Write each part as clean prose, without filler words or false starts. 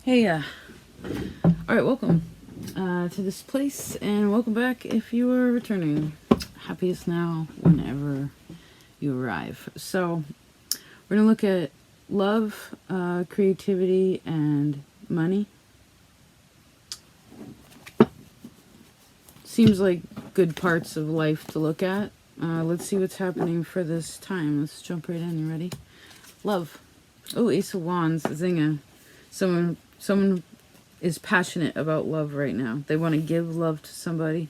Heya. Alright, welcome to this place, and welcome back if you are returning. Happiest now whenever you arrive. So, we're going to look at love, creativity, and money. Seems like good parts of life to look at. Let's see what's happening for this time. Let's jump right in. You ready? Love. Oh, Ace of Wands, Zinga. Someone is passionate about love right now. They want to give love to somebody.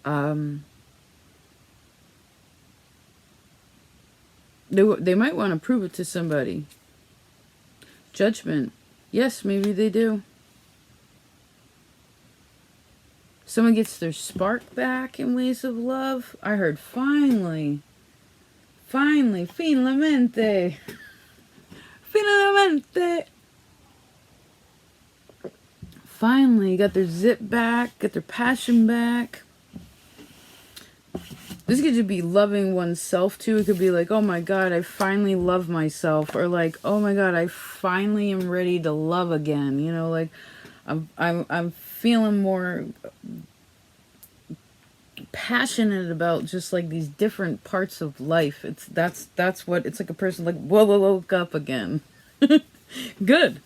They might want to prove it to somebody. Judgment. Yes, maybe they do. Someone gets their spark back in ways of love. I heard finally. Finally. Finalmente. Finalmente. Finally got their zip back, got their passion back. This could just be loving oneself too. It could be like, oh my god, I finally love myself, or like, oh my god, I finally am ready to love again. You know, like I'm feeling more passionate about just like these different parts of life. That's what it's like. A person like, whoa, woke up again. Good,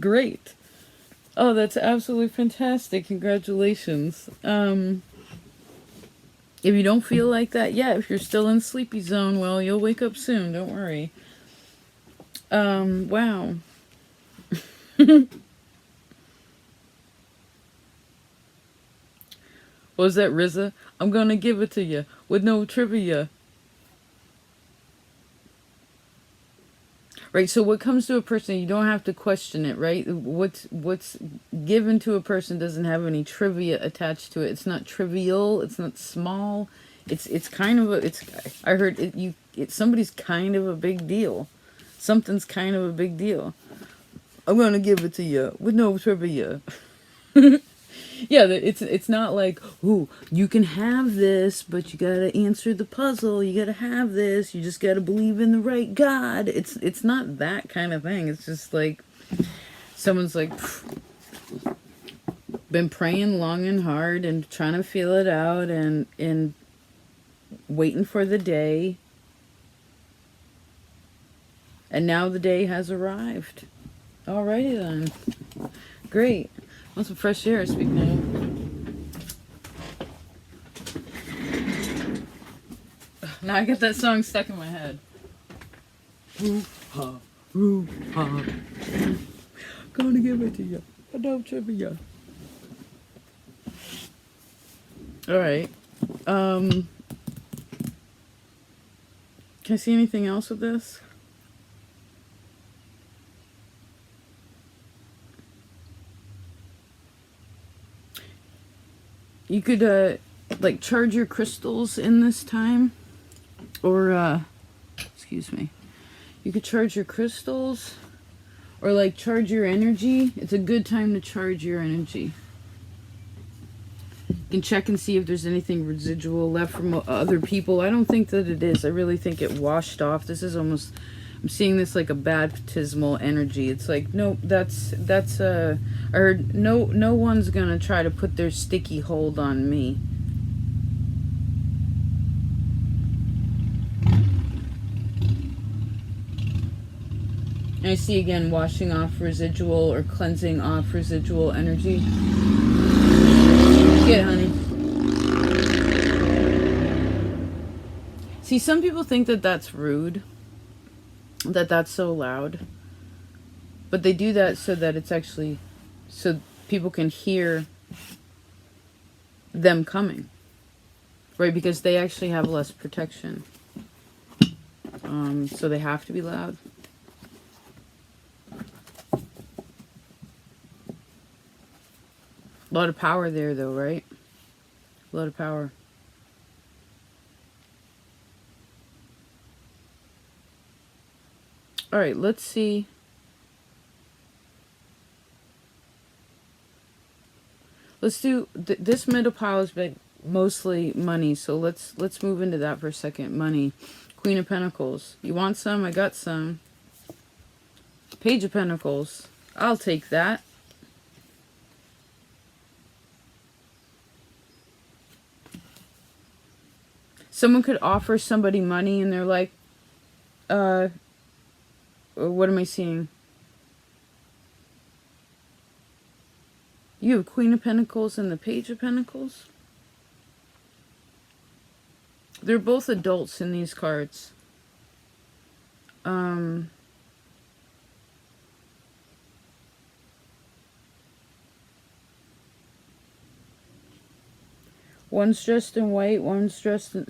great. Oh, that's absolutely fantastic. Congratulations. If you don't feel like that, yeah, if you're still in sleepy zone, well, you'll wake up soon. Don't worry. Wow. What was that, RZA? I'm gonna give it to you with no trivia. Right, so what comes to a person, you don't have to question it, right? What's given to a person doesn't have any trivia attached to it. It's not trivial. It's not small. It's kind of a. I heard somebody's kind of a big deal. Something's kind of a big deal. I'm gonna give it to you with no trivia. Yeah, it's not like, ooh, you can have this, but you gotta answer the puzzle. You gotta have this. You just gotta believe in the right God. It's not that kind of thing. It's just like someone's like been praying long and hard and trying to feel it out and waiting for the day. And now the day has arrived. Alrighty then. Great. Want some fresh air, speaking of. Now I get that song stuck in my head. Woo-ha, woo-ha. Gonna give it to you. I don't trivia. Alright. Can I see anything else with this? You could, like, charge your crystals in this time. Or, excuse me. You could charge your crystals. Or, like, charge your energy. It's a good time to charge your energy. You can check and see if there's anything residual left from other people. I don't think that it is. I really think it washed off. This is almost... I'm seeing this like a baptismal energy. It's like, no, that's I heard no one's gonna try to put their sticky hold on me. And I see again washing off residual or cleansing off residual energy. Get it, honey. See, some people think that that's rude. That's so loud, but they do that so that it's actually so people can hear them coming, right? Because they actually have less protection, so they have to be loud. A lot of power there though, right? A lot of power. All right, let's see. Let's do this middle pile has been mostly money, so let's move into that for a second. Money, Queen of Pentacles. You want some? I got some. Page of Pentacles. I'll take that. Someone could offer somebody money and they're like, uh, what am I seeing? You have Queen of Pentacles and the Page of Pentacles. They're both adults in these cards. One's dressed in white, one's dressed in,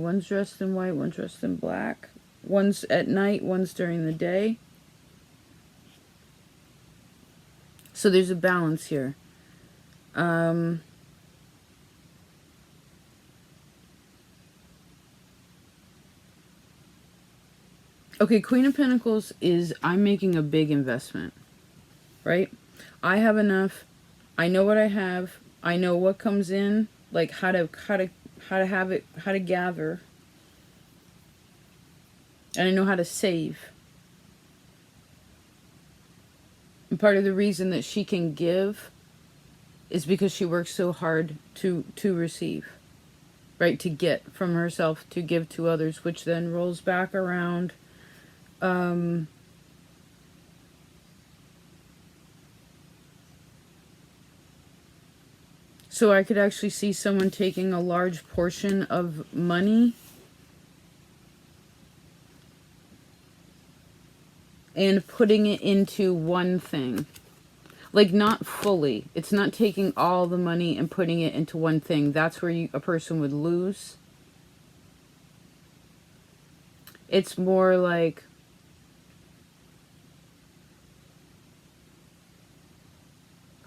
one's dressed in white, one's dressed in black. One's at night, one's during the day. So there's a balance here. Okay, Queen of Pentacles is, I'm making a big investment, right? I have enough. I know what I have. I know what comes in, like how to have it, how to gather. And I know how to save. And part of the reason that she can give is because she works so hard to receive, right? To get from herself, to give to others, which then rolls back around. So I could actually see someone taking a large portion of money and putting it into one thing. Like, not fully. It's not taking all the money and putting it into one thing. That's where a person would lose. It's more like,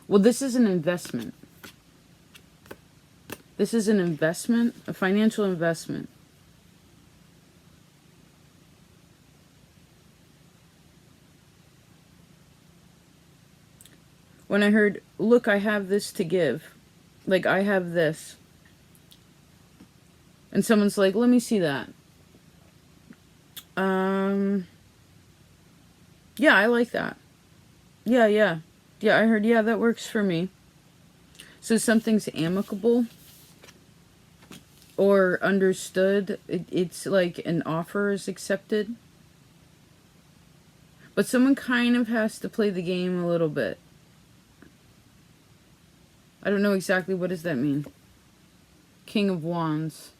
well, this is an investment. This is an investment, a financial investment. When I heard, look, I have this to give. Like, I have this. And someone's like, let me see that. Yeah, I like that. Yeah. Yeah, I heard, yeah, that works for me. So something's amicable or understood. It's like an offer is accepted. But someone kind of has to play the game a little bit. I don't know exactly, what does that mean? King of Wands.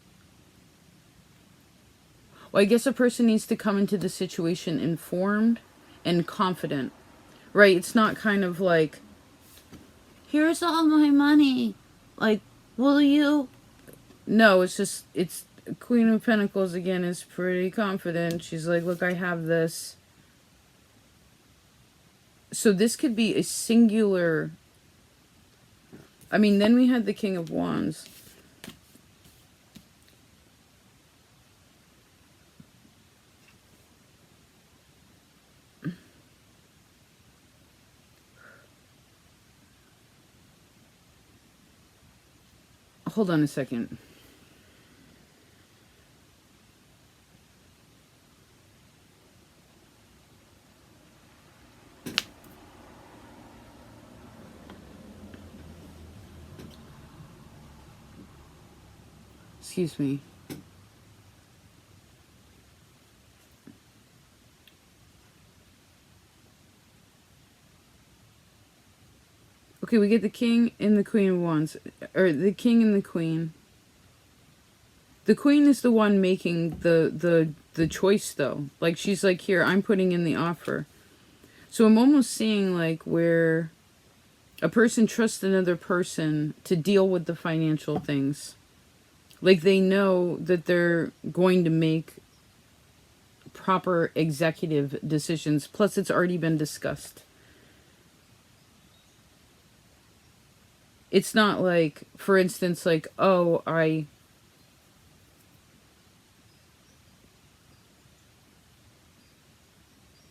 Well, I guess a person needs to come into the situation informed and confident. Right? It's not kind of like, here's all my money. Like, will you? No, it's just, it's Queen of Pentacles again is pretty confident. She's like, look, I have this. So this could be a singular. I mean, then we had the King of Wands. Hold on a second. Excuse me. Okay, we get the King and the Queen of Wands. Or the King and the Queen. The Queen is the one making the choice, though. Like, she's like, here, I'm putting in the offer. So I'm almost seeing, like, where a person trusts another person to deal with the financial things. Like, they know that they're going to make proper executive decisions. Plus, it's already been discussed. It's not like, for instance, like, oh,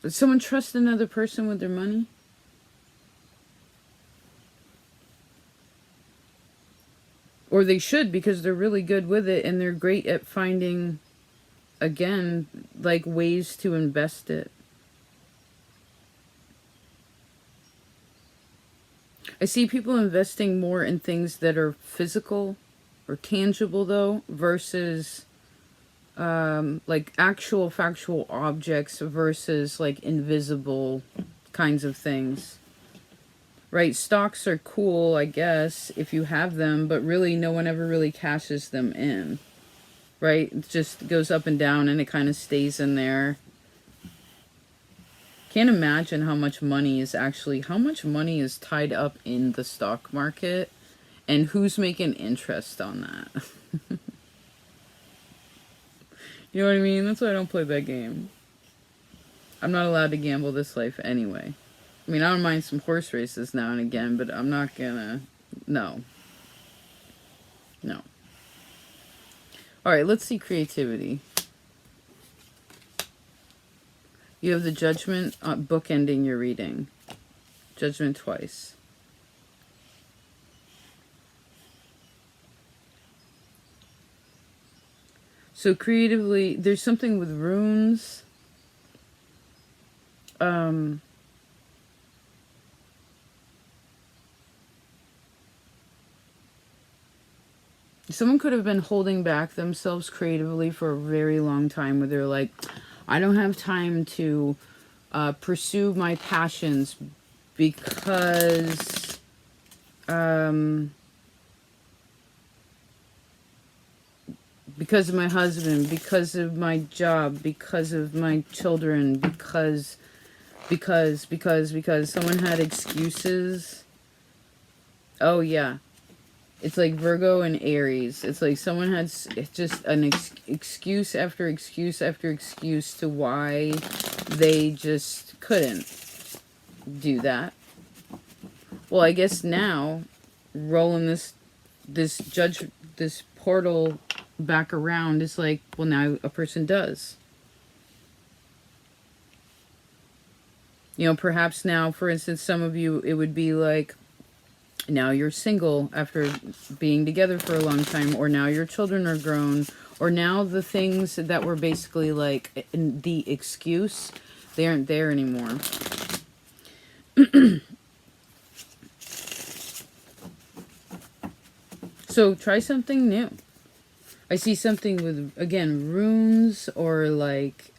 does someone trust another person with their money? Or they should, because they're really good with it and they're great at finding, again, like, ways to invest it. I see people investing more in things that are physical or tangible, though, versus like actual factual objects versus like invisible kinds of things. Right, stocks are cool, I guess, if you have them, but really no one ever really cashes them in. Right? It just goes up and down and it kind of stays in there. Can't imagine how much money is tied up in the stock market and who's making interest on that. You know what I mean? That's why I don't play that game. I'm not allowed to gamble this life anyway. I mean, I don't mind some horse races now and again, but I'm not gonna... No. No. Alright, let's see creativity. You have the Judgment bookending your reading. Judgment twice. So creatively, there's something with runes. Someone could have been holding back themselves creatively for a very long time where they're like, I don't have time to pursue my passions because of my husband, because of my job, because of my children, because someone had excuses. Oh yeah. It's like Virgo and Aries. It's like someone had just an excuse after excuse after excuse to why they just couldn't do that. Well, I guess now, rolling this portal back around is like, well, now a person does. You know, perhaps now, for instance, some of you, it would be like, now you're single after being together for a long time, or now your children are grown, or now the things that were basically like the excuse, they aren't there anymore. So try something new. I see something with, again, runes or like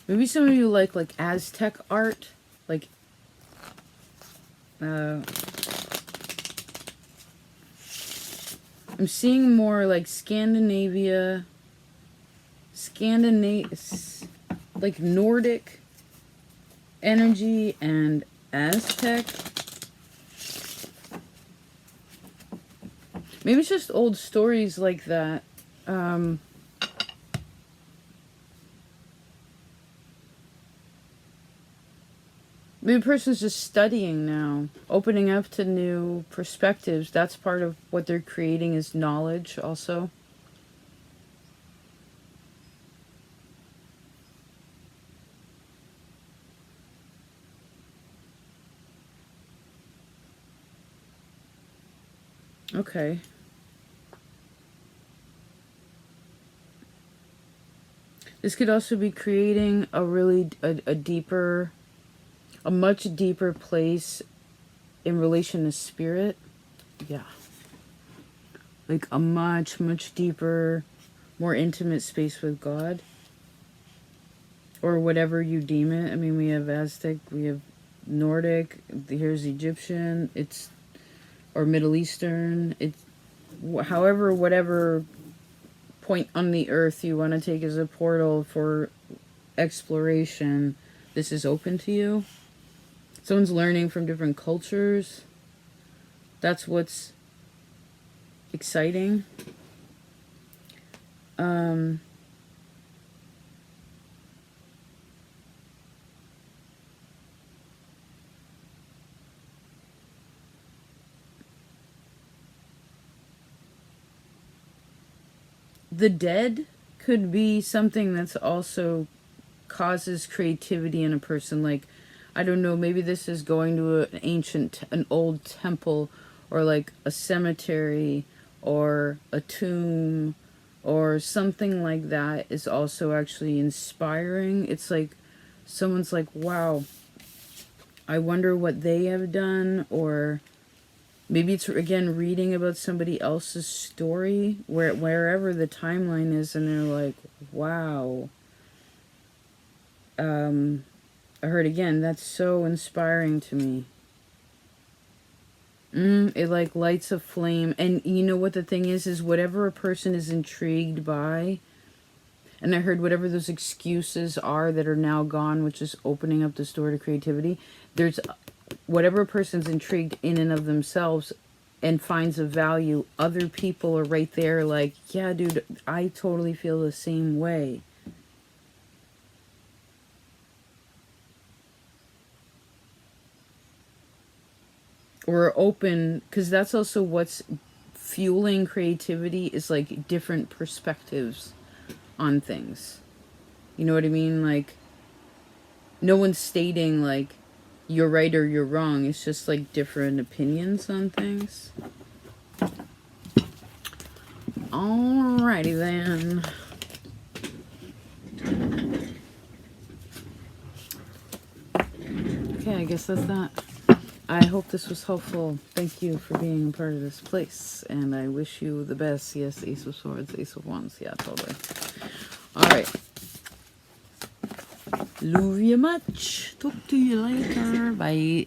maybe some of you like Aztec art, like I'm seeing more like like Nordic energy and Aztec. Maybe it's just old stories like that. Maybe the person's just studying now, opening up to new perspectives. That's part of what they're creating, is knowledge also. Okay. This could also be creating a really a much deeper place in relation to spirit. Yeah. Like a much, much deeper, more intimate space with God. Or whatever you deem it. I mean, we have Aztec, we have Nordic, here's Egyptian, or Middle Eastern. It's however, whatever point on the earth you want to take as a portal for exploration, this is open to you. Someone's learning from different cultures. That's what's exciting. The dead could be something that's also causes creativity in a person. Like, I don't know, maybe this is going to an old temple, or like a cemetery, or a tomb, or something like that is also actually inspiring. It's like someone's like, wow, I wonder what they have done, or maybe it's again reading about somebody else's story, wherever the timeline is, and they're like, wow. I heard again, that's so inspiring to me. It like lights a flame. And you know what the thing is whatever a person is intrigued by, and I heard whatever those excuses are that are now gone, which is opening up this door to creativity, there's whatever a person's intrigued in and of themselves and finds a value, other people are right there like, yeah, dude, I totally feel the same way. Or open, because that's also what's fueling creativity, is like different perspectives on things. You know what I mean? Like, no one's stating like you're right or you're wrong. It's just like different opinions on things. Alrighty then. Okay, I guess that's that. I hope this was helpful. Thank you for being a part of this place. And I wish you the best. Yes, Ace of Swords, Ace of Wands. Yeah, totally. Alright. Love you much. Talk to you later. Bye.